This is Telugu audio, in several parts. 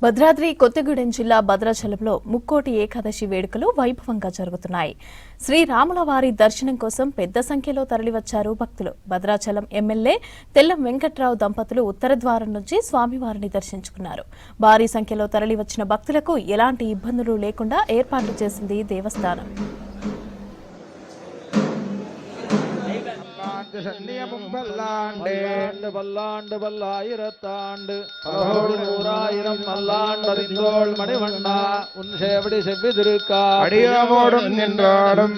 భద్రాద్రి కొత్తగూడెం జిల్లా భద్రాచలంలో ముక్కోటి ఏకాదశి వేడుకలు వైభవంగా జరుగుతున్నాయి. శ్రీరాముల వారి దర్శనం కోసం పెద్ద సంఖ్యలో తరలివచ్చారు భక్తులు. భద్రాచలం ఎమ్మెల్యే తెల్లం వెంకట్రావు దంపతులు ఉత్తర ద్వారం నుంచి స్వామివారిని దర్శించుకున్నారు. భారీ సంఖ్యలో తరలివచ్చిన భక్తులకు ఎలాంటి ఇబ్బందులు లేకుండా ఏర్పాట్లు చేసింది దేవస్థానం. பல்லாண்டு பல்லாண்டு பல்லாயிரத்தாண்டு பலகோடி நூறாயிரம் பல்லாண்டறிந்தோள் மணிவண்ணா உன் சேவடி செவ்வி திருக்கா அடியோடும் நின்றாடும்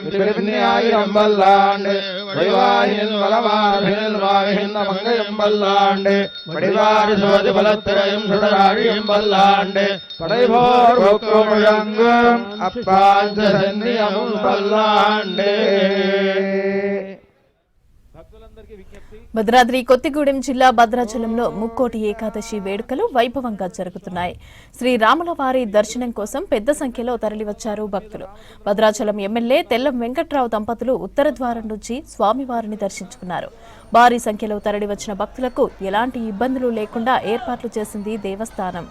ஆயிரம் பல்லாண்டு வடிவாயின் வளமார்பில் வாகின்ற மங்கையும் பல்லாண்டு வடிவாரி சோதி பலத்திரையும் சுடராழியும் பல்லாண்டு படைபோர் முழங்கும் அப்பாஞ்ச சன்னியமும் பல்லாண்டு. భద్రాద్రి కొత్తగూడెం జిల్లా భద్రాచలంలో ముక్కోటి ఏకాదశి వేడుకలు వైభవంగా జరుగుతున్నాయి. శ్రీరాముల వారి దర్శనం కోసం పెద్ద సంఖ్యలో తరలివచ్చారు భక్తులు. భద్రాచలం ఎమ్మెల్యే తెల్లం వెంకట్రావు దంపతులు ఉత్తర ద్వారం నుంచి స్వామివారిని దర్శించుకున్నారు. భారీ సంఖ్యలో తరలివచ్చిన భక్తులకు ఎలాంటి ఇబ్బందులు లేకుండా ఏర్పాట్లు చేసింది దేవస్థానం.